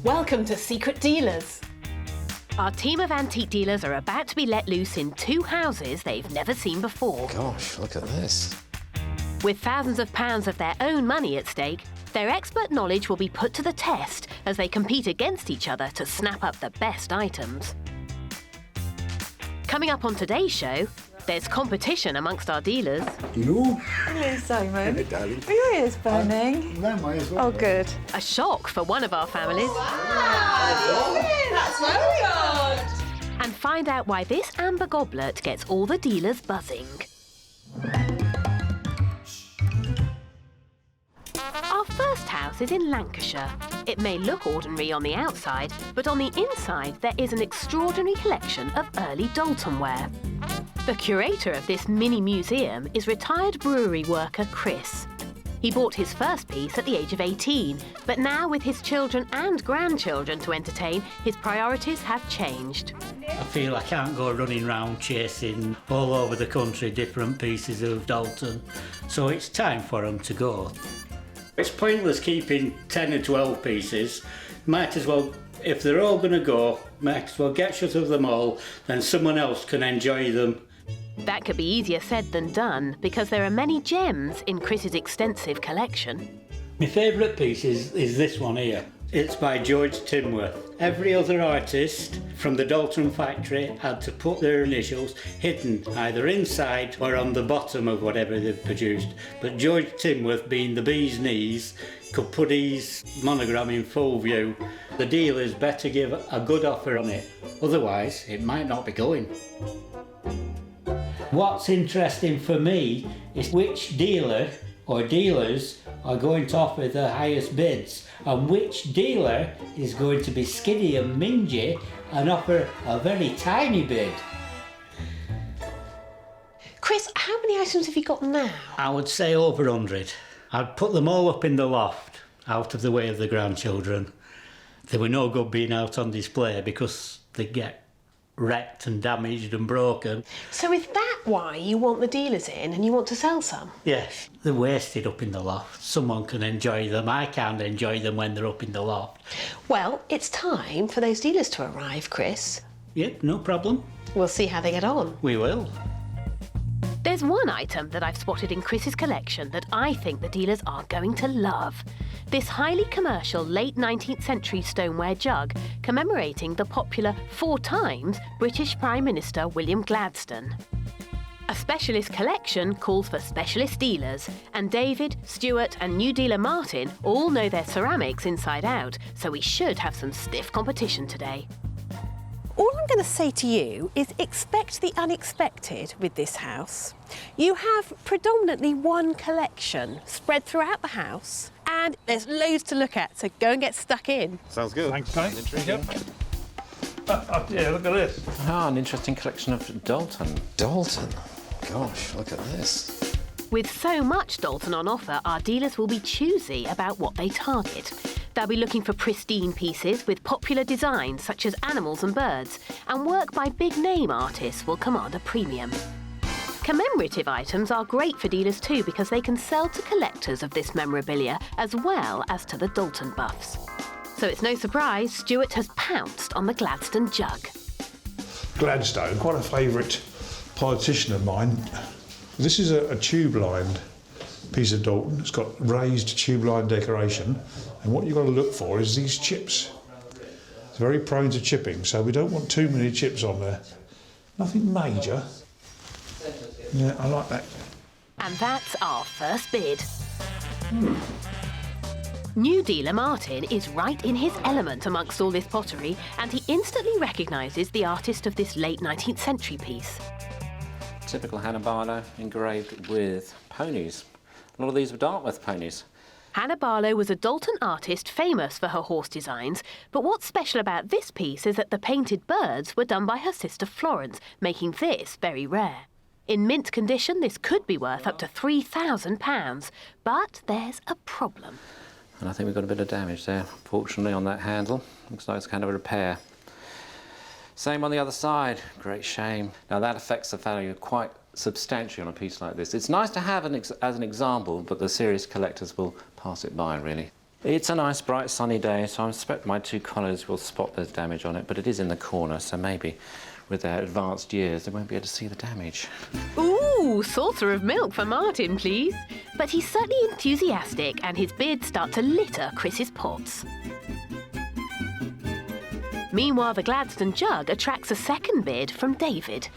Welcome to Secret Dealers. Our team of antique dealers are about to be let loose in 2 houses they've never seen before. Gosh, look at this. With thousands of pounds of their own money at stake, their expert knowledge will be put to the test as they compete against each other to snap up the best items. Coming up on today's show, there's competition amongst our dealers. Hello. Hello, Simon. Hello, darling. Are your ears burning? No, mine as well. Oh, good. A shock for one of our families. Wow, that's very good. And find out why this amber goblet gets all the dealers buzzing. Our first house is in Lancashire. It may look ordinary on the outside, but on the inside there is an extraordinary collection of early Dalton ware. The curator of this mini museum is retired brewery worker Chris. He bought his first piece at the age of 18, but now with his children and grandchildren to entertain, his priorities have changed. I feel I can't go running around chasing all over the country different pieces of Dalton, so it's time for them to go. It's pointless keeping 10 or 12 pieces. Might as well, if they're all going to go, might as well get shut of them all, then someone else can enjoy them. That could be easier said than done, because there are many gems in Chris's extensive collection. My favourite piece is this one here. It's by George Timworth. Every other artist from the Dalton factory had to put their initials hidden either inside or on the bottom of whatever they've produced. But George Timworth, being the bee's knees, could put his monogram in full view. The dealers better give a good offer on it, otherwise it might not be going. What's interesting for me is which dealer or dealers are going to offer the highest bids, and which dealer is going to be skinny and mingy and offer a very tiny bid. Chris, how many items have you got now? I would say over 100. I'd put them all up in the loft, out of the way of the grandchildren. They were no good being out on display because they get wrecked and damaged and broken. So is that why you want the dealers in and you want to sell some? Yes, they're wasted up in the loft. Someone can enjoy them. I can't enjoy them when they're up in the loft. Well, it's time for those dealers to arrive, Chris. Yep, no problem. We'll see how they get on. We will. There's one item that I've spotted in Chris's collection that I think the dealers are going to love. This highly commercial late 19th century stoneware jug commemorating the popular 4 times British Prime Minister William Gladstone. A specialist collection calls for specialist dealers, and David, Stuart and new dealer Martin all know their ceramics inside out, so we should have some stiff competition today. All I'm going to say to you is expect the unexpected with this house. You have predominantly one collection spread throughout the house, and there's loads to look at, so go and get stuck in. Sounds good. Thanks, mate. Yep. Yeah, look at this. Ah, an interesting collection of Dalton. Dalton? Gosh, look at this. With so much Dalton on offer, our dealers will be choosy about what they target. They'll be looking for pristine pieces with popular designs such as animals and birds, and work by big-name artists will command a premium. Commemorative items are great for dealers too because they can sell to collectors of this memorabilia as well as to the Dalton buffs. So it's no surprise Stuart has pounced on the Gladstone jug. Gladstone, quite a favourite politician of mine. This is a tube-lined piece of Dalton. It's got raised tube-lined decoration, and what you've got to look for is these chips. It's very prone to chipping, so we don't want too many chips on there. Nothing major. Yeah, I like that. And that's our first bid. New dealer Martin is right in his element amongst all this pottery, and he instantly recognises the artist of this late 19th century piece. Typical Hannah engraved with ponies. A lot of these were Dartmouth ponies. Hannah Barlow was a Dalton artist famous for her horse designs, but what's special about this piece is that the painted birds were done by her sister Florence, making this very rare. In mint condition, this could be worth up to £3,000, but there's a problem. And I think we've got a bit of damage there, fortunately, on that handle. Looks like it's kind of a repair. Same on the other side. Great shame. Now that affects the value quite substantially on a piece like this. It's nice to have as an example, but the serious collectors will pass it by, really. It's a nice, bright, sunny day, so I expect my two colleagues will spot there's damage on it, but it is in the corner, so maybe with their advanced years, they won't be able to see the damage. Ooh, saucer of milk for Martin, please. But he's certainly enthusiastic, and his bids start to litter Chris's pots. Meanwhile, the Gladstone jug attracts a second bid from David.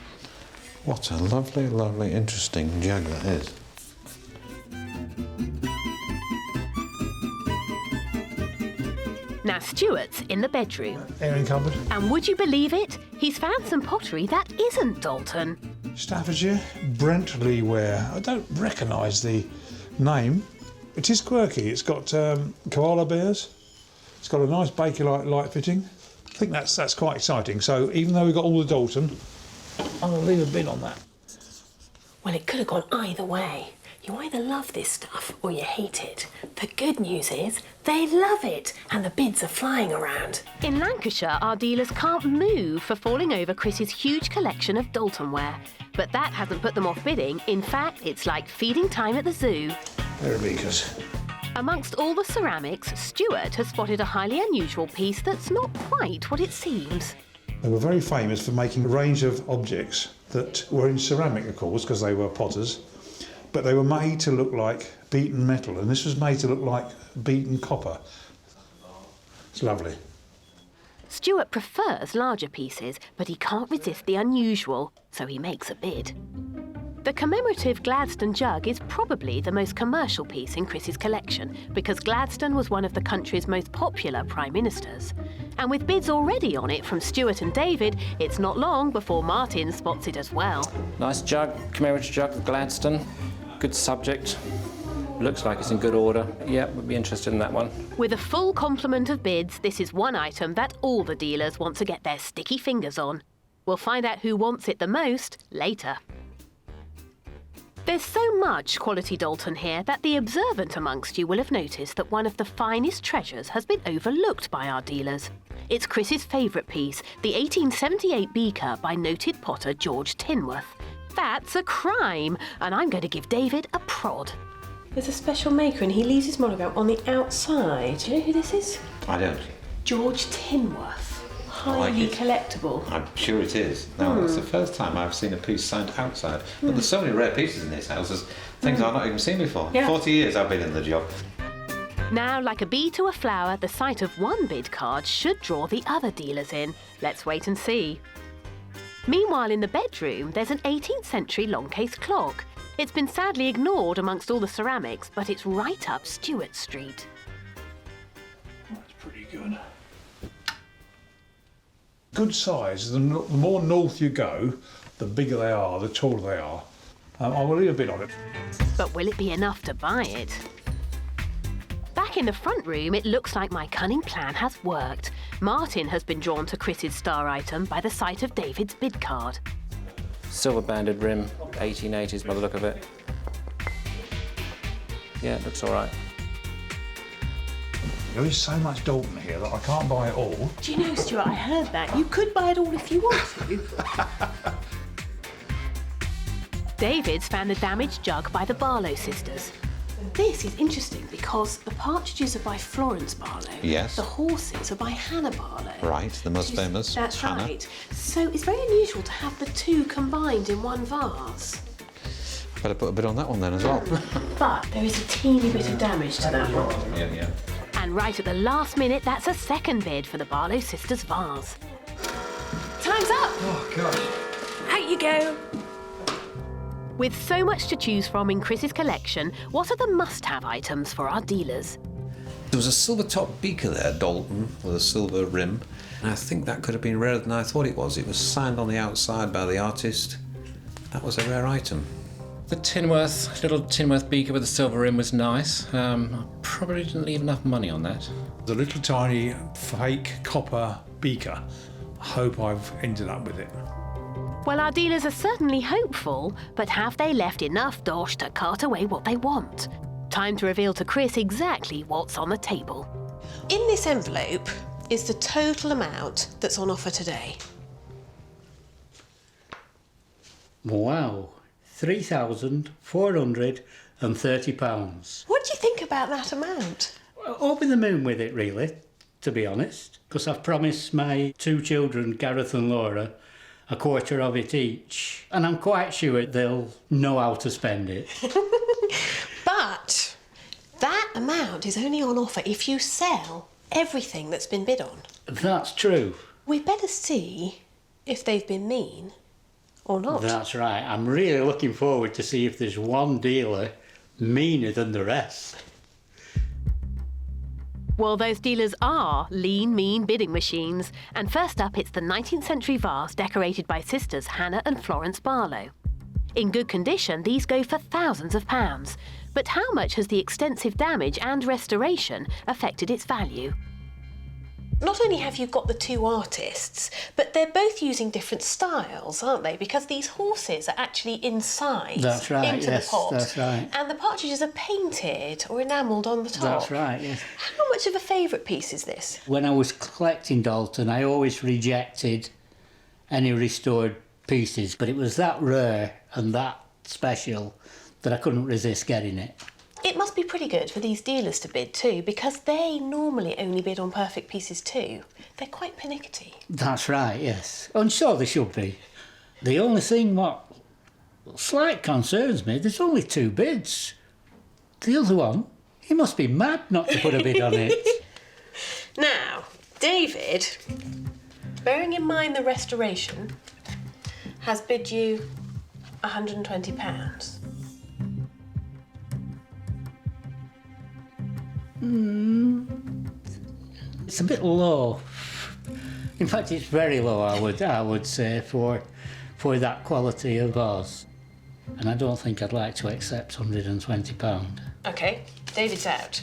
What a lovely, lovely, interesting jug that is. Now Stuart's in the bedroom. Airing cupboard. And would you believe it? He's found some pottery that isn't Dalton. Staffordshire, Brentley ware. I don't recognise the name. It is quirky. It's got koala bears. It's got a nice Bakelite light fitting. I think that's quite exciting. So even though we've got all the Dalton, I'm going to leave a bid on that. Well, it could have gone either way. You either love this stuff or you hate it. The good news is they love it and the bids are flying around. In Lancashire, our dealers can't move for falling over Chris's huge collection of Dalton ware. But that hasn't put them off bidding. In fact, it's like feeding time at the zoo. Arabica's. Amongst all the ceramics, Stuart has spotted a highly unusual piece that's not quite what it seems. They were very famous for making a range of objects that were in ceramic, of course, because they were potters, but they were made to look like beaten metal, and this was made to look like beaten copper. It's lovely. Stuart prefers larger pieces, but he can't resist the unusual, so he makes a bid. The commemorative Gladstone jug is probably the most commercial piece in Chris's collection, because Gladstone was one of the country's most popular prime ministers. And with bids already on it from Stuart and David, it's not long before Martin spots it as well. Nice jug, commemorative jug of Gladstone. Good subject. Looks like it's in good order. Yeah, we'd be interested in that one. With a full complement of bids, this is one item that all the dealers want to get their sticky fingers on. We'll find out who wants it the most later. There's so much quality Dalton here that the observant amongst you will have noticed that one of the finest treasures has been overlooked by our dealers. It's Chris's favourite piece, the 1878 beaker by noted potter George Tinworth. That's a crime, and I'm going to give David a prod. There's a special maker and he leaves his monogram on the outside. Do you know who this is? I don't. George Tinworth. Highly it. collectible. I'm sure it is. Now, it's the first time I've seen a piece signed outside. But there's so many rare pieces in this house, there's things I've not even seen before. Yeah. 40 years I've been in the job. Now, like a bee to a flower, the sight of one bid card should draw the other dealers in. Let's wait and see. Meanwhile, in the bedroom, there's an 18th century long case clock. It's been sadly ignored amongst all the ceramics, but it's right up Stewart Street. That's pretty good. Good size. The more north you go, the bigger they are, the taller they are. I will leave a bid on it. But will it be enough to buy it? Back in the front room, it looks like my cunning plan has worked. Martin has been drawn to Chris's star item by the sight of David's bid card. Silver banded rim, 1880s by the look of it. Yeah, it looks all right. There is so much Dalton here that I can't buy it all. Do you know, Stuart, I heard that. You could buy it all if you want to. David's found the damaged jug by the Barlow sisters. This is interesting because the partridges are by Florence Barlow. Yes. The horses are by Hannah Barlow. Right, the most famous. That's Hannah. right. So it's very unusual to have the two combined in one vase. Better put a bid on that one then as well. But there is a teeny bit of damage to that one. Yeah. And right at the last minute, that's a second bid for the Barlow sisters vase. Time's up! Oh, gosh. Out you go! With so much to choose from in Chris's collection, what are the must-have items for our dealers? There was a silver top beaker there, Dalton, with a silver rim. And I think that could have been rarer than I thought it was. It was signed on the outside by the artist. That was a rare item. The Tinworth, little Tinworth beaker with a silver rim was nice. Probably didn't leave enough money on that. The little tiny fake copper beaker. I hope I've ended up with it. Well, our dealers are certainly hopeful, but have they left enough dosh to cart away what they want? Time to reveal to Chris exactly what's on the table. In this envelope is the total amount that's on offer today. Wow, £3,430. What do you think about that amount? over the moon with it, really, to be honest, because I've promised my 2 children, Gareth and Laura, a quarter of it each, and I'm quite sure they'll know how to spend it. But that amount is only on offer if you sell everything that's been bid on. That's true. We better see if they've been mean or not. That's right. I'm really looking forward to see if there's one dealer meaner than the rest. Well, those dealers are lean, mean bidding machines. And first up, it's the 19th century vase decorated by sisters Hannah and Florence Barlow. In good condition, these go for thousands of pounds. But how much has the extensive damage and restoration affected its value? Not only have you got the 2 artists, but they're both using different styles, aren't they? Because these horses are actually inside That's right, into yes, the pot. that's right. And the partridges are painted or enamelled on the top. That's right, yes. How much of a favourite piece is this? When I was collecting Dalton, I always rejected any restored pieces, but it was that rare and that special that I couldn't resist getting it. It must be pretty good for these dealers to bid too, because they normally only bid on perfect pieces too. They're quite pernickety. That's right, yes. And so they should be. The only thing what slight concerns me, there's only 2 bids. The other one, he must be mad not to put a bid on it. Now, David, bearing in mind the restoration, has bid you £120. It's a bit low. In fact, it's very low, I would say, for that quality of vase. And I don't think I'd like to accept £120. OK, David's out.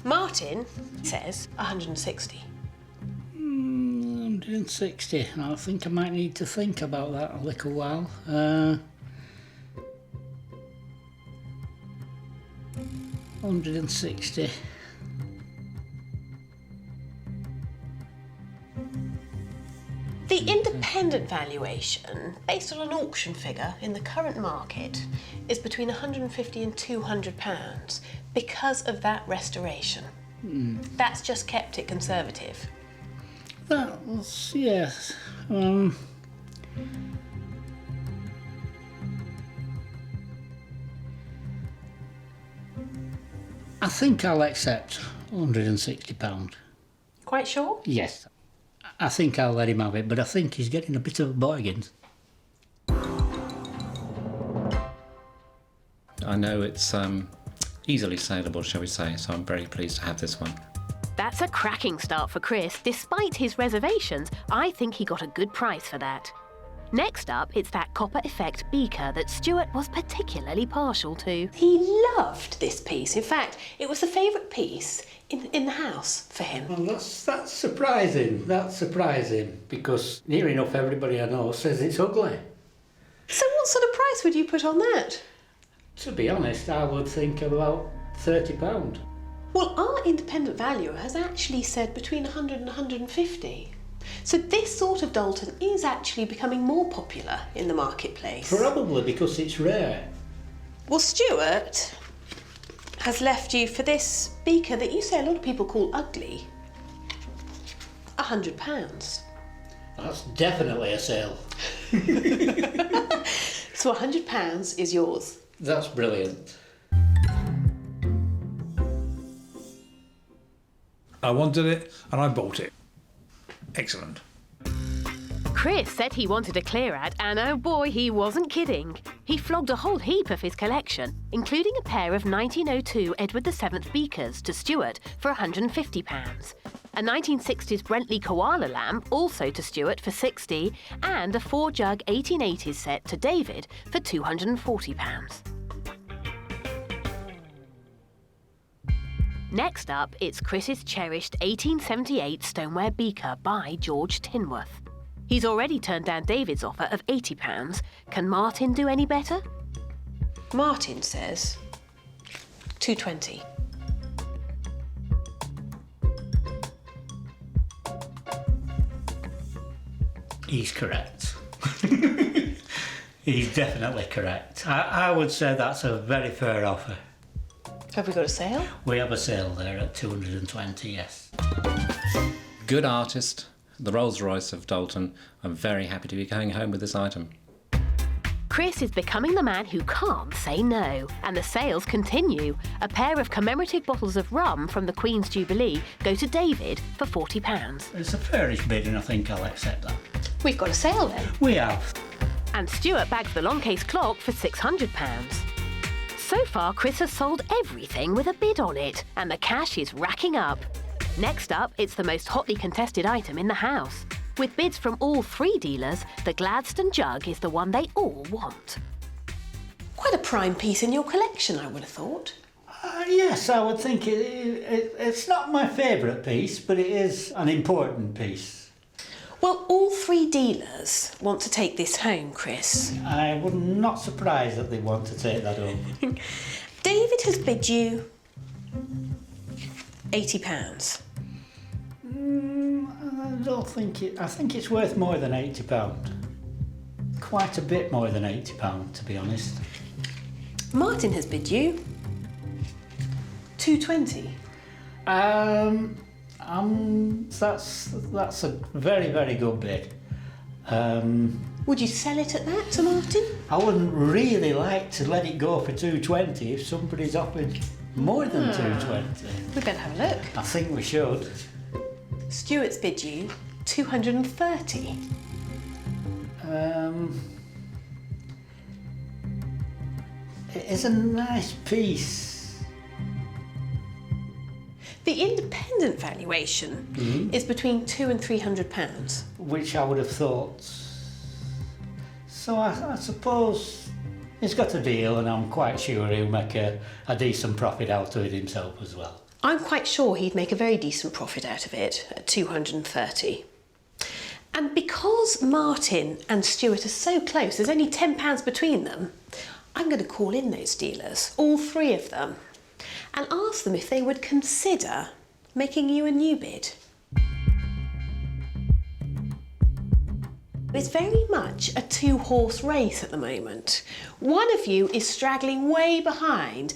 Martin says 160. 160. I think I might need to think about that a little while. 160. The independent valuation, based on an auction figure in the current market, is between 150 and £200 because of that restoration. That's just kept it conservative. That was, yes. I think I'll accept £160. Quite sure? Yes. I think I'll let him have it, but I think he's getting a bit of a bargain. I know it's easily saleable, shall we say, so I'm very pleased to have this one. That's a cracking start for Chris. Despite his reservations, I think he got a good price for that. Next up, it's that copper effect beaker that Stuart was particularly partial to. He loved this piece. In fact, it was the favourite piece in the house for him. Well, that's surprising. That's surprising, because near enough everybody I know says it's ugly. So what sort of price would you put on that? To be honest, I would think about £30. Well, our independent valuer has actually said between 100 and 150. So this sort of Dalton is actually becoming more popular in the marketplace. Probably because it's rare. Well, Stuart has left you for this beaker that you say a lot of people call ugly, £100. That's definitely a sale. So £100 is yours. That's brilliant. I wanted it and I bought it. Excellent. Chris said he wanted a clear out, and oh boy, he wasn't kidding. He flogged a whole heap of his collection, including a pair of 1902 Edward VII beakers to Stuart for £150, a 1960s Brentley koala lamp also to Stuart for £60, and a 4-jug 1880s set to David for £240. Next up, it's Chris's cherished 1878 stoneware beaker by George Tinworth. He's already turned down David's offer of £80. Can Martin do any better? Martin says 220. He's correct. He's definitely correct. I would say that's a very fair offer. Have we got a sale? We have a sale there at 220, yes. Good artist, the Rolls Royce of Dalton. I'm very happy to be going home with this item. Chris is becoming the man who can't say no, and the sales continue. A pair of commemorative bottles of rum from the Queen's Jubilee go to David for £40. It's a fairish bid and I think I'll accept that. We've got a sale then. We have. And Stuart bags the long case clock for £600. So far, Chris has sold everything with a bid on it, and the cash is racking up. Next up, it's the most hotly contested item in the house. With bids from all three dealers, the Gladstone jug is the one they all want. Quite a prime piece in your collection, I would have thought. Yes, I would think it's not my favourite piece, but it is an important piece. Well, all three dealers want to take this home, Chris. I would not surprised that they want to take that home. David has bid you £80. I don't think I think it's worth more than £80. Quite a bit more than £80, to be honest. Martin has bid you £220. That's a very, very good bid. Would you sell it at that to Martin? I wouldn't really like to let it go for 220 if somebody's offered more than 220. We better have a look. I think we should. Stuart's bid you £230. It is a nice piece. The independent valuation is between £200 and £300. Which I would have thought. So I suppose he's got a deal and I'm quite sure he'll make a decent profit out of it himself as well. I'm quite sure he'd make a very decent profit out of it at £230. And because Martin and Stuart are so close, there's only £10 between them, I'm going to call in those dealers, all three of them, and ask them if they would consider making you a new bid. It's very much a two-horse race at the moment. One of you is straggling way behind.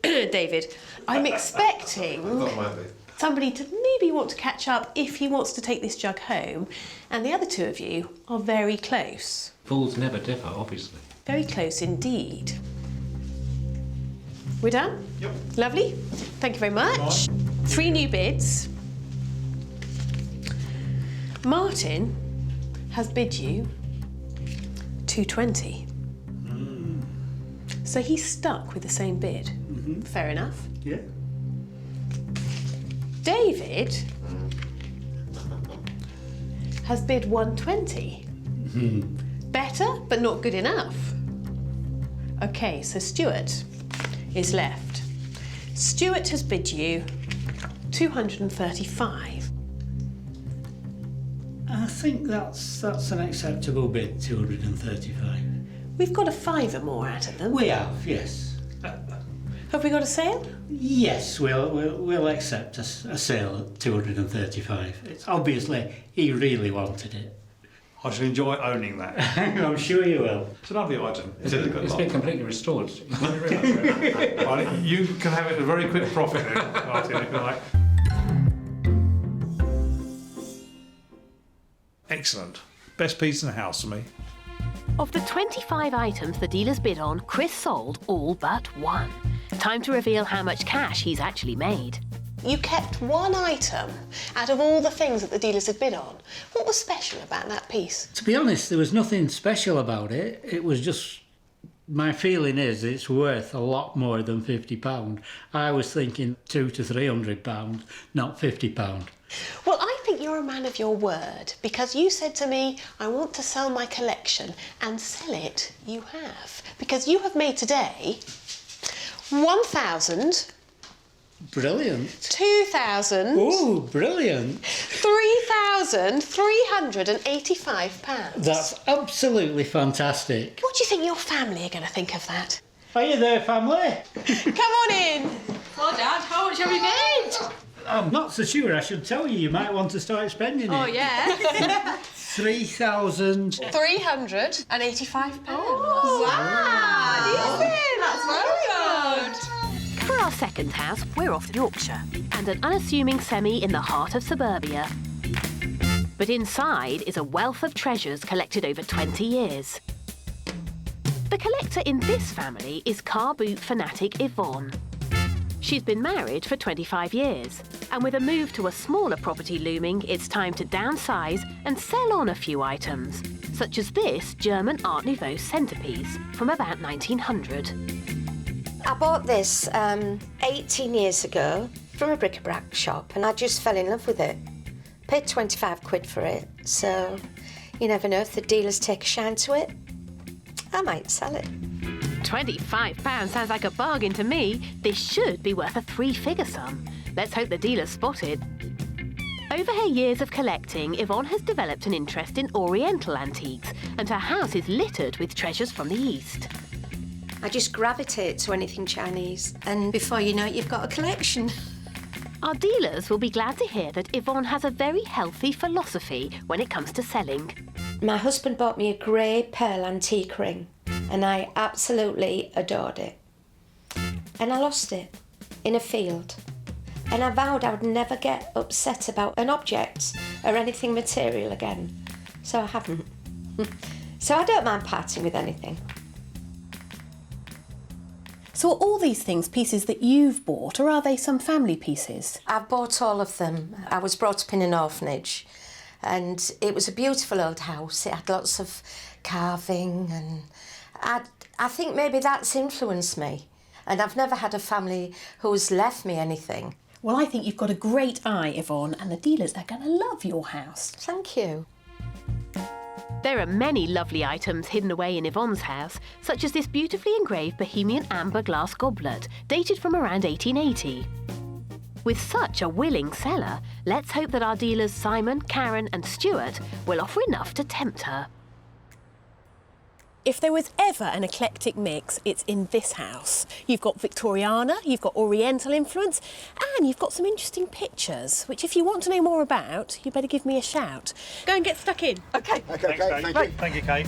David, I'm expecting somebody to maybe want to catch up if he wants to take this jug home, and the other two of you are very close. Fools never differ, obviously. Very close indeed. We're done? Yep. Lovely. Thank you very much. 3 new bids. Martin has bid you £220. So he's stuck with the same bid. Fair enough. Yeah. David has bid £120. Better, but not good enough. Okay, so Stuart is left. Stuart has bid you £235. I think that's an acceptable bid, 235. We've got a fiver more out of them. We have, yes. Have we got a sale? Yes, we'll accept a sale at 235. It's obviously he really wanted it. I shall enjoy owning that. I'm sure you will. It's a lovely item. It's a good It's lot. been completely restored. Well, you can have it at a very quick profit then, Martin, if you like. Excellent. Best piece in the house for me. Of the 25 items the dealers bid on, Chris sold all but one. Time to reveal how much cash he's actually made. You kept one item out of all the things that the dealers had bid on. What was special about that piece? To be honest, there was nothing special about it. It was just, my feeling is it's worth a lot more than £50. I was thinking £200 to £300, not £50. Well, I think you're a man of your word, because you said to me, I want to sell my collection, and sell it you have. Because you have made today 1,000, Brilliant. 2,000, Oh, brilliant. £3,385. That's absolutely fantastic. What do you think your family are going to think of that? Are you there, family? Come on in. Well, Dad, how much have you made? I'm not so sure. I should tell you. You might want to start spending it. Oh, yeah. 3,000. £385. Wow, decent. That's very good. For our second house, we're off to Yorkshire and an unassuming semi in the heart of suburbia. But inside is a wealth of treasures collected over 20 years. The collector in this family is car boot fanatic Ivonne. She's been married for 25 years, and with a move to a smaller property looming, it's time to downsize and sell on a few items, such as this German Art Nouveau centrepiece from about 1900. I bought this 18 years ago from a bric-a-brac shop, and I just fell in love with it. Paid 25 quid for it, so you never know, if the dealers take a shine to it, I might sell it. £25 sounds like a bargain to me. This should be worth a three-figure sum. Let's hope the dealer's spotted. Over her years of collecting, Ivonne has developed an interest in Oriental antiques, and her house is littered with treasures from the East. I just gravitate to anything Chinese, and before you know it, you've got a collection. Our dealers will be glad to hear that Ivonne has a very healthy philosophy when it comes to selling. My husband bought me a grey pearl antique ring, and I absolutely adored it. And I lost it in a field. And I vowed I would never get upset about an object or anything material again. So I haven't. So I don't mind parting with anything. So are all these things pieces that you've bought, or are they some family pieces? I've bought all of them. I was brought up in an orphanage, and it was a beautiful old house. It had lots of carving, and I think maybe that's influenced me. And I've never had a family who's left me anything. Well, I think you've got a great eye, Ivonne, and the dealers are going to love your house. Thank you. There are many lovely items hidden away in Yvonne's house, such as this beautifully engraved Bohemian amber glass goblet, dated from around 1880. With such a willing seller, let's hope that our dealers Simon, Karen and Stuart will offer enough to tempt her. If there was ever an eclectic mix, it's in this house. You've got Victoriana, you've got Oriental influence, and you've got some interesting pictures, which if you want to know more about, you better give me a shout. Go and get stuck in. Okay. Okay, thank you. Thank you, Kate.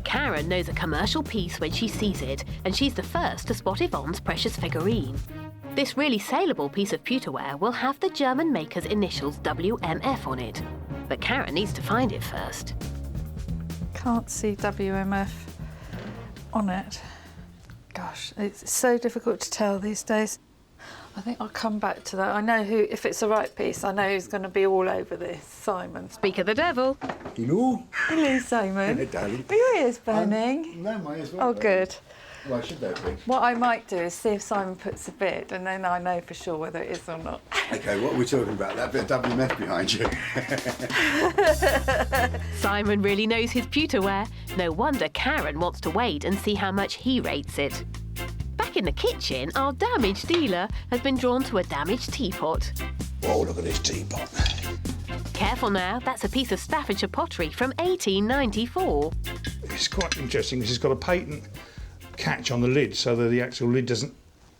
Karen knows a commercial piece when she sees it, and she's the first to spot Yvonne's precious figurine. This really saleable piece of pewterware will have the German maker's initials WMF on it, but Karen needs to find it first. Can't see WMF on it. Gosh, it's so difficult to tell these days. I think I'll come back to that. I know who, if it's the right piece, I know who's going to be all over this. Simon. Speak of the devil. Hello. Hello, Simon. Hello, darling. Are your ears burning? No, my ears Oh, good. Why should they be? What I might do is see if Simon puts a bid, and then I know for sure whether it is or not. Okay, what are we talking about? That bit of WMF behind you? Simon really knows his pewterware. No wonder Karen wants to wait and see how much he rates it. Back in the kitchen, our damaged dealer has been drawn to a damaged teapot. Oh, look at this teapot. Careful now, that's a piece of Staffordshire pottery from 1894. It's quite interesting because it's got a patent catch on the lid so that the actual lid doesn't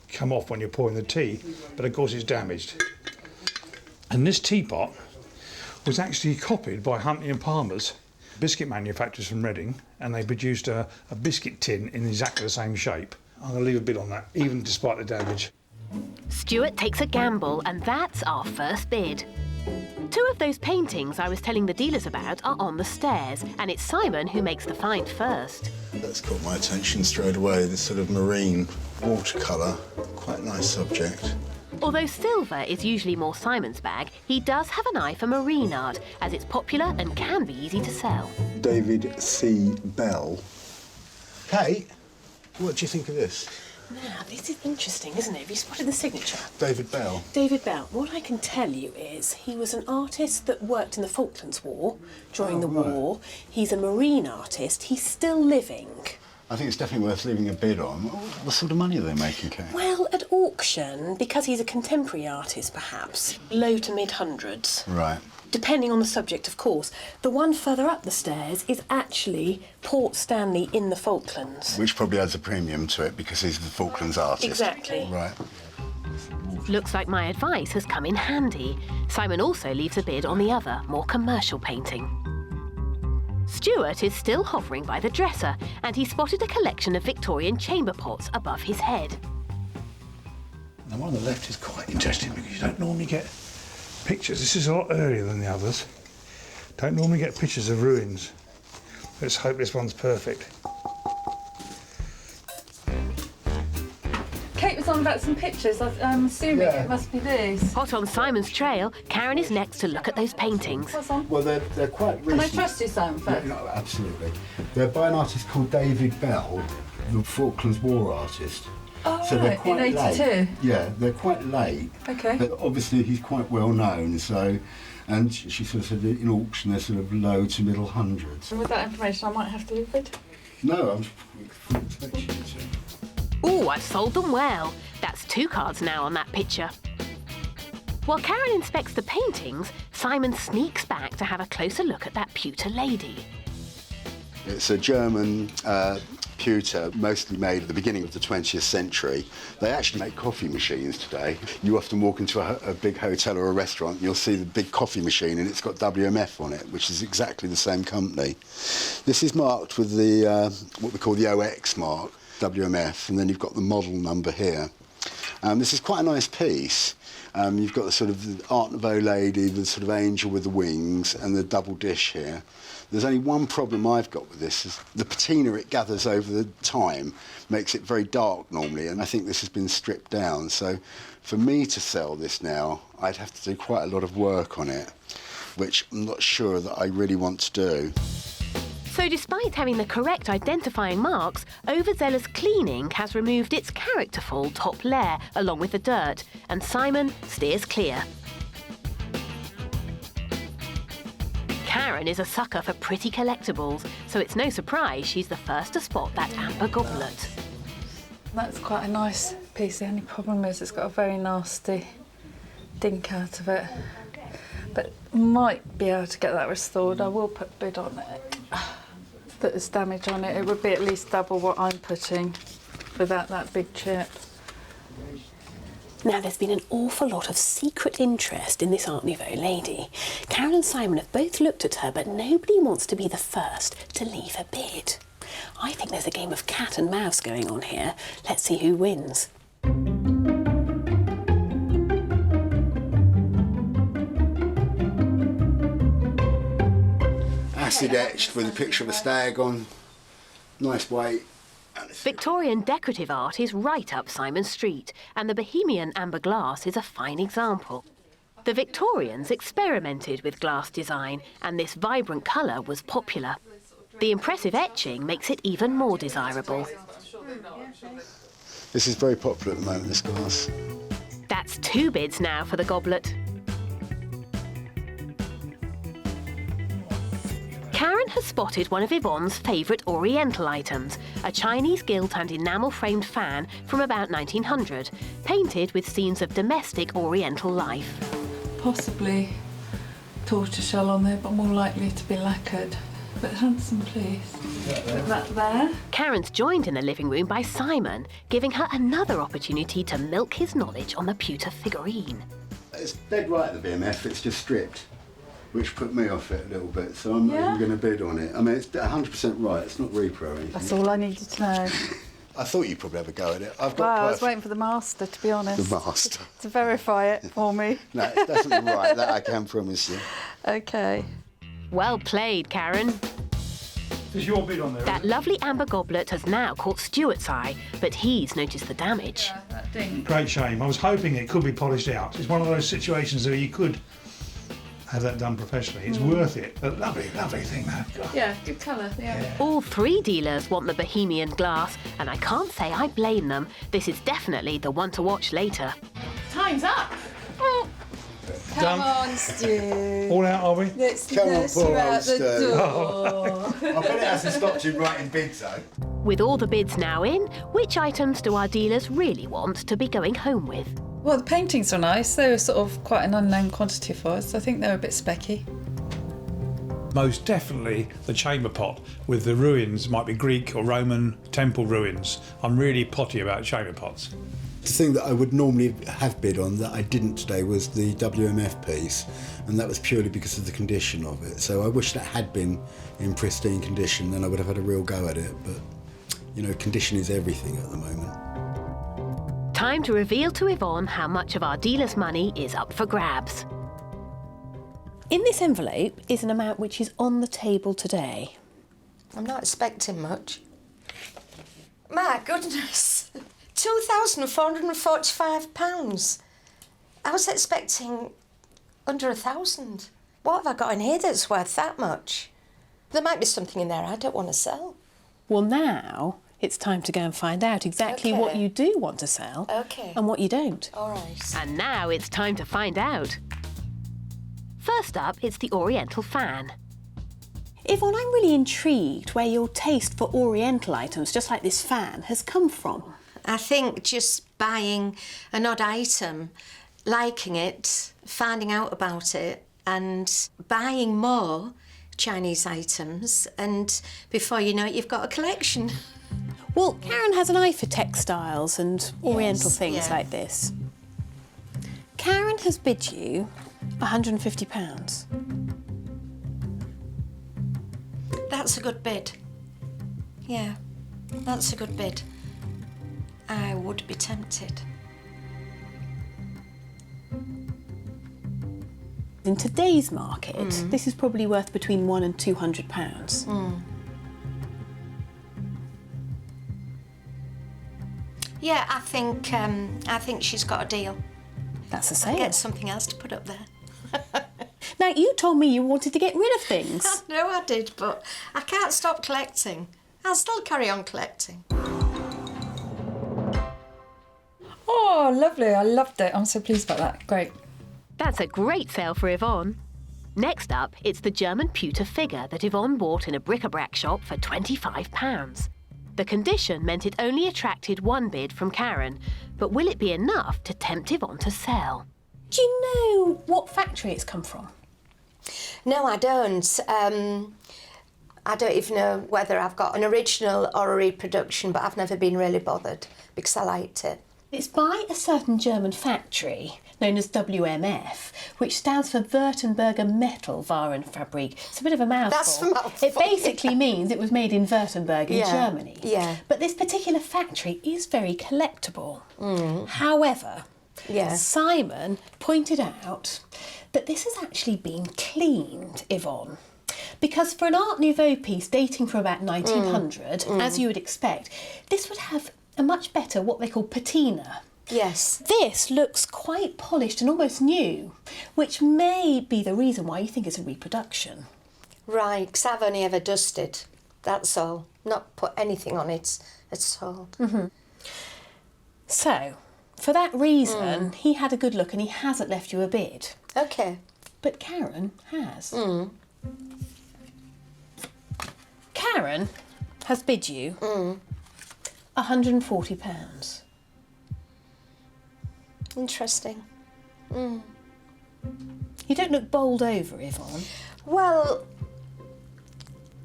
come off when you're pouring the tea, but of course it's damaged. And this teapot was actually copied by Huntley and Palmer's, biscuit manufacturers from Reading, and they produced a biscuit tin in exactly the same shape. I'm going to leave a bid on that, even despite the damage. Stuart takes a gamble, and that's our first bid. Two of those paintings I was telling the dealers about are on the stairs, and it's Simon who makes the find first. That's caught my attention straight away, this sort of marine watercolour. Quite nice subject. Although silver is usually more Simon's bag, he does have an eye for marine art, as it's popular and can be easy to sell. David C. Bell. Kate, what do you think of this? Now, this is interesting, isn't it? Have you spotted the signature? David Bell. David Bell. What I can tell you is he was an artist that worked in the Falklands War, during the war. He's a marine artist. He's still living. I think it's definitely worth leaving a bid on. What sort of money are they making, Kate? Well, at auction, because he's a contemporary artist, perhaps, low to mid-hundreds. Right. Depending on the subject, of course. The one further up the stairs is actually Port Stanley in the Falklands. Which probably adds a premium to it because he's the Falklands artist. Exactly. Right. Looks like my advice has come in handy. Simon also leaves a bid on the other, more commercial painting. Stuart is still hovering by the dresser, and he spotted a collection of Victorian chamber pots above his head. The one on the left is quite interesting because you don't normally get pictures. This is a lot earlier than the others. Don't normally get pictures of ruins. Let's hope this one's perfect. Kate was on about some pictures. I'm assuming it must be these. Hot on Simon's trail, Karen is next to look at those paintings. What's on? Well, they're quite recent. Can I trust you, Simon, first? No, absolutely. They're by an artist called David Bell, the Falklands War artist. Oh, so they're right, quite in 82? late. Yeah, they're quite late. Okay. But obviously he's quite well known, so, and she sort of said that in auction they're sort of low to middle hundreds. And with that information, I might have to leave it. No, I'm fully expecting you to. Ooh, I've sold them well. That's 2 cards now on that picture. While Karen inspects the paintings, Simon sneaks back to have a closer look at that pewter lady. It's a German pewter, mostly made at the beginning of the 20th century. They actually make coffee machines today. You often walk into a big hotel or a restaurant and you'll see the big coffee machine and it's got WMF on it, which is exactly the same company. This is marked with the what we call the OX mark, WMF, and then you've got the model number here. This is quite a nice piece. You've got the sort of the Art Nouveau lady, the sort of angel with the wings, and the double dish here. There's only one problem I've got with this, is the patina it gathers over the time makes it very dark normally, and I think this has been stripped down. So for me to sell this now, I'd have to do quite a lot of work on it, which I'm not sure that I really want to do. So despite having the correct identifying marks, overzealous cleaning has removed its characterful top layer along with the dirt, and Simon steers clear. Karen is a sucker for pretty collectibles, so it's no surprise she's the first to spot that amber goblet. That's quite a nice piece. The only problem is it's got a very nasty dink out of it. But might be able to get that restored. I will put a bid on it. That there's damage on it. It would be at least double what I'm putting without that big chip. Now, there's been an awful lot of secret interest in this Art Nouveau lady. Karen and Simon have both looked at her, but nobody wants to be the first to leave a bid. I think there's a game of cat and mouse going on here. Let's see who wins. Acid etched with a picture of a stag on. Nice weight. Victorian decorative art is right up Simon's street, and the Bohemian amber glass is a fine example. The Victorians experimented with glass design, and this vibrant colour was popular. The impressive etching makes it even more desirable. This is very popular at the moment, this glass. That's 2 bids now for the goblet. Karen has spotted one of Yvonne's favourite Oriental items, a Chinese gilt and enamel-framed fan from about 1900, painted with scenes of domestic Oriental life. Possibly tortoiseshell on there, but more likely to be lacquered. But handsome, please. Put that there. Karen's joined in the living room by Simon, giving her another opportunity to milk his knowledge on the pewter figurine. It's dead right at the BMF, it's just stripped, which put me off it a little bit, so I'm not even going to bid on it. I mean, it's 100% right, it's not repro or anything. That's all I needed to know. I thought you'd probably have a go at it. I was waiting for the master, to be honest. The master. To verify it for me. No, it's definitely right, that I can promise you. OK. Well played, Karen. There's your bid on there. That lovely amber goblet has now caught Stuart's eye, but he's noticed the damage. That ding. Great shame. I was hoping it could be polished out. It's one of those situations where you could have that done professionally. It's worth it. But lovely, lovely thing, that. God. Yeah, good colour, yeah. All 3 dealers want the Bohemian glass, and I can't say I blame them. This is definitely the one to watch later. Time's up. Come on, Stu. All out, are we? Let's Come on, nurse you poor out old the Stu. door. I bet it hasn't stopped him writing bids, though. With all the bids now in, which items do our dealers really want to be going home with? Well, the paintings are nice. They were sort of quite an unknown quantity for us. I think they were a bit specky. Most definitely the chamber pot with the ruins, might be Greek or Roman temple ruins. I'm really potty about chamber pots. The thing that I would normally have bid on that I didn't today was the WMF piece, and that was purely because of the condition of it. So I wish that had been in pristine condition, then I would have had a real go at it. But, you know, condition is everything at the moment. Time to reveal to Ivonne how much of our dealer's money is up for grabs. In this envelope is an amount which is on the table today. I'm not expecting much. My goodness, £2,445. I was expecting under 1,000. What have I got in here that's worth that much? There might be something in there I don't want to sell. Well, now it's time to go and find out exactly what you do want to sell and what you don't. All right. And now it's time to find out. First up, it's the Oriental fan. Yvonne, I'm really intrigued where your taste for Oriental items, just like this fan, has come from. I think just buying an odd item, liking it, finding out about it, and buying more Chinese items, and before you know it, you've got a collection. Well, Karen has an eye for textiles and Oriental things like this. Karen has bid you £150. That's a good bid. Yeah, that's a good bid. I would be tempted. In today's market, this is probably worth between £100 and £200. Yeah, I think she's got a deal. That's a I'll sale. get something else to put up there. Now, you told me you wanted to get rid of things. I know I did, but I can't stop collecting. I'll still carry on collecting. Oh, lovely. I loved it. I'm so pleased about that. Great. That's a great sale for Yvonne. Next up, it's the German pewter figure that Yvonne bought in a bric-a-brac shop for £25. The condition meant it only attracted one bid from Karen, but will it be enough to tempt Yvonne to sell? Do you know what factory it's come from? No, I don't. I don't even know whether I've got an original or a reproduction, but I've never been really bothered because I liked it. It's by a certain German factory known as WMF, which stands for Württemberger Metallwarenfabrik. It's a bit of a mouthful. That's a mouthful. It basically means it was made in Württemberg in Germany. Yeah. But this particular factory is very collectible. However, Simon pointed out that this has actually been cleaned, Yvonne. Because for an Art Nouveau piece dating from about 1900, as you would expect, this would have a much better, what they call patina. Yes. This looks quite polished and almost new, which may be the reason why you think it's a reproduction. Right, because I've only ever dusted, that's all. Not put anything on it at all. So, for that reason, he had a good look and he hasn't left you a bid. Okay. But Karen has. Karen has bid you £140. Interesting. You don't look bowled over, Yvonne. Well,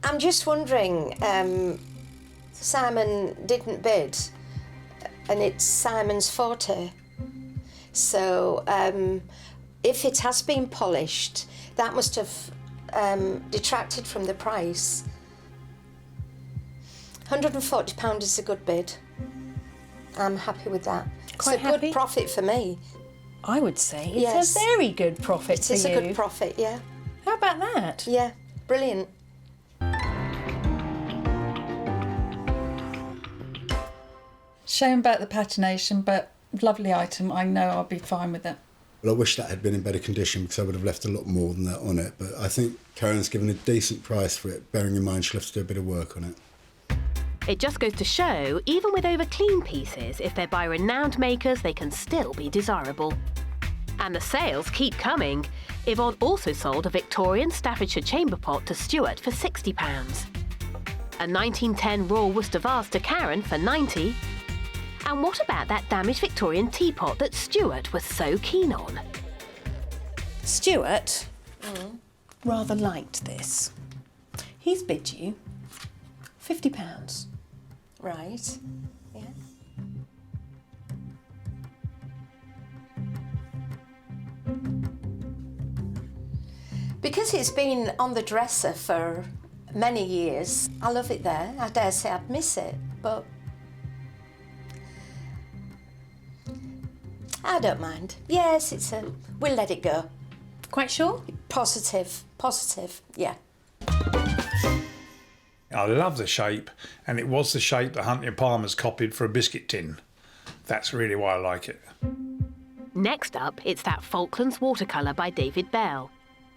I'm just wondering, Simon didn't bid, and it's Simon's forte. So, if it has been polished, that must have detracted from the price. £140 is a good bid. I'm happy with that. Quite it's a happy? good profit for me. I would say it's Yes. a very good profit It for is you. a good profit, yeah. How about that? Yeah, brilliant. Shame about the patination, but lovely item. I know I'll be fine with it. Well, I wish that had been in better condition because I would have left a lot more than that on it. But I think Karen's given a decent price for it, bearing in mind she'll have to do a bit of work on it. It just goes to show, even with over-clean pieces, if they're by renowned makers, they can still be desirable. And the sales keep coming. Yvonne also sold a Victorian Staffordshire chamber pot to Stuart for £60. A 1910 Royal Worcester vase to Karen for £90. And what about that damaged Victorian teapot that Stuart was so keen on? Stuart rather liked this. He's bid you £50. Right. Yeah. Because it's been on the dresser for many years, I love it there. I dare say I'd miss it, but I don't mind. Yes, we'll let it go. Quite sure? Positive, yeah. I love the shape, and it was the shape that Huntley & Palmer's copied for a biscuit tin. That's really why I like it. Next up, it's that Falklands watercolour by David Bell.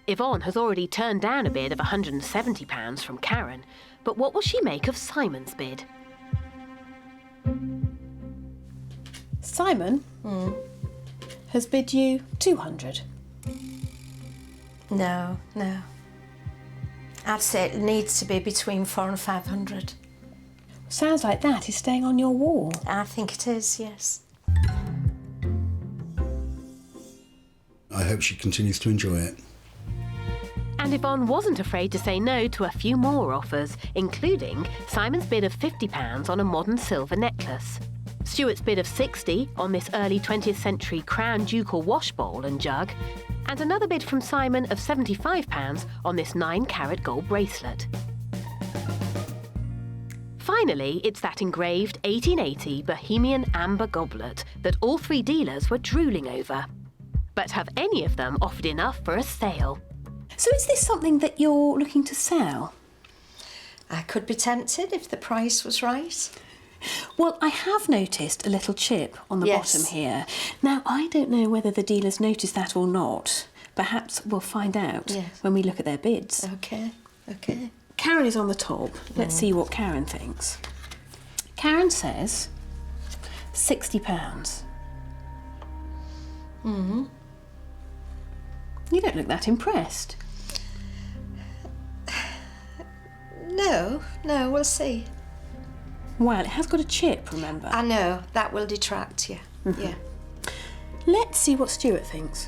Ivonne has already turned down a bid of £170 from Karen, but what will she make of Simon's bid? Simon has bid you 200. No. I'd say it needs to be between 400 and 500. Sounds like that is staying on your wall. I think it is, yes. I hope she continues to enjoy it. And Ivonne wasn't afraid to say no to a few more offers, including Simon's bid of £50 on a modern silver necklace, Stuart's bid of £60 on this early 20th century crown ducal wash bowl and jug, and another bid from Simon of £75 on this 9-carat gold bracelet. Finally, it's that engraved 1880 Bohemian amber goblet that all three dealers were drooling over. But have any of them offered enough for a sale? So is this something that you're looking to sell? I could be tempted if the price was right. Well, I have noticed a little chip on the Yes. bottom here. Now, I don't know whether the dealers noticed that or not. Perhaps we'll find out Yes. when we look at their bids. Okay. Karen is on the top. Let's see what Karen thinks. Karen says £60. You don't look that impressed. No, we'll see. Well, it has got a chip, remember? I know, that will detract, yeah. Yeah. Let's see what Stuart thinks.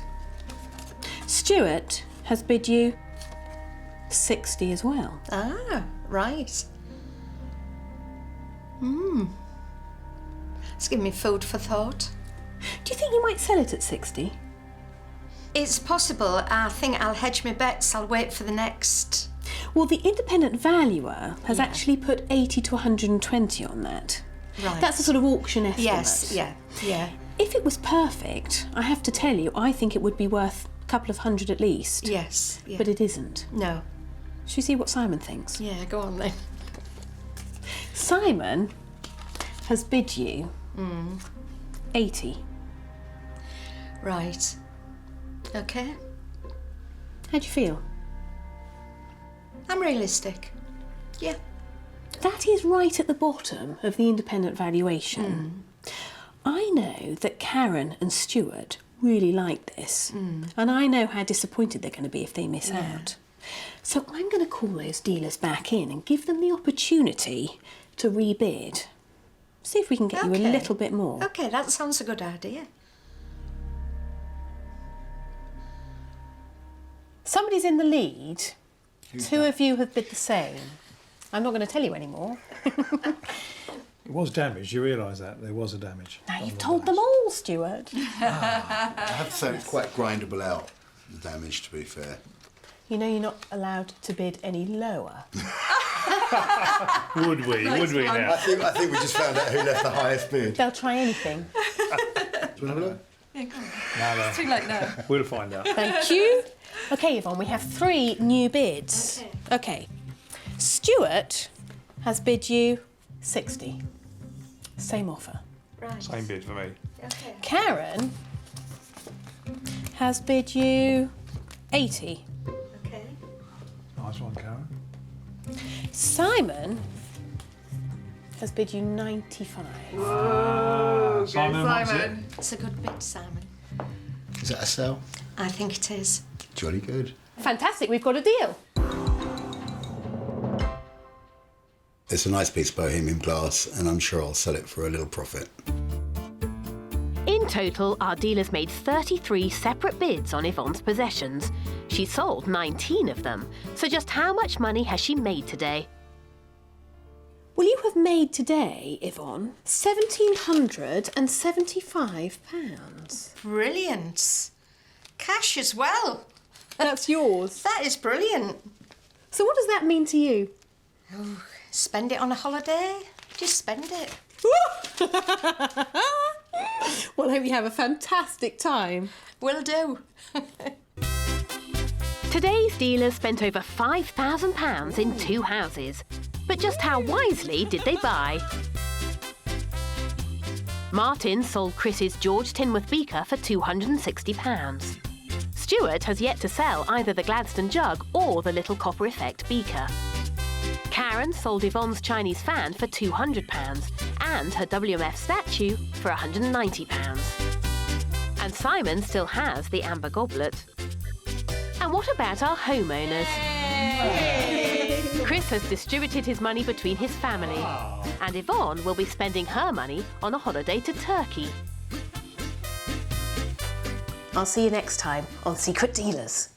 Stuart has bid you 60 as well. Ah, right. It's given me food for thought. Do you think you might sell it at 60? It's possible. I think I'll hedge my bets. I'll wait for the next. Well, the independent valuer has Yeah. actually put 80 to 120 on that. Right. That's a sort of auction estimate. Yes, yeah. If it was perfect, I have to tell you, I think it would be worth a couple of hundred at least. Yes, yeah. But it isn't. No. Shall we see what Simon thinks? Yeah, go on then. Simon has bid you 80. Right. Okay. How do you feel? I'm realistic. Yeah. That is right at the bottom of the independent valuation. I know that Karen and Stuart really like this, and I know how disappointed they're going to be if they miss out. So I'm going to call those dealers back in and give them the opportunity to rebid. See if we can get you a Okay. little bit more. Okay, that sounds a good idea. Somebody's in the lead. Two of you have bid the same. I'm not going to tell you anymore. It was damaged, you realise that? There was a damage. Now you've told them all, Stuart. I have to say it's quite grindable out, the damage, to be fair. You know you're not allowed to bid any lower. Would we now? I think we just found out who left the highest bid. They'll try anything. Do you want to have a look? Yeah, go on. No. It's too late now. We'll find out. Thank you. OK, Yvonne, we have 3 new bids. OK. Stuart has bid you 60. Same offer. Right. Same bid for me. Okay. Karen has bid you 80. Okay. Nice one, Karen. Simon has bid you 95. Simon, what's it? It's a good bid, Simon. Is that a sell? I think it is. Jolly good. Fantastic, we've got a deal. It's a nice piece of bohemian glass, and I'm sure I'll sell it for a little profit. In total, our dealers made 33 separate bids on Yvonne's possessions. She sold 19 of them. So just how much money has she made today? Well, you have made today, Yvonne, £1,775. Brilliant. Cash as well. That's yours. That is brilliant. So what does that mean to you? Oh, spend it on a holiday. Just spend it. Well, I hope you have a fantastic time. Will do. Today's dealers spent over £5,000 in 2 houses. But just how wisely did they buy? Martin sold Chris's George Tinworth beaker for £260. Stuart has yet to sell either the Gladstone jug or the little copper effect beaker. Karen sold Yvonne's Chinese fan for £200 and her WMF statue for £190. And Simon still has the amber goblet. And what about our homeowners? Chris has distributed his money between his family, and Yvonne will be spending her money on a holiday to Turkey. I'll see you next time on Secret Dealers.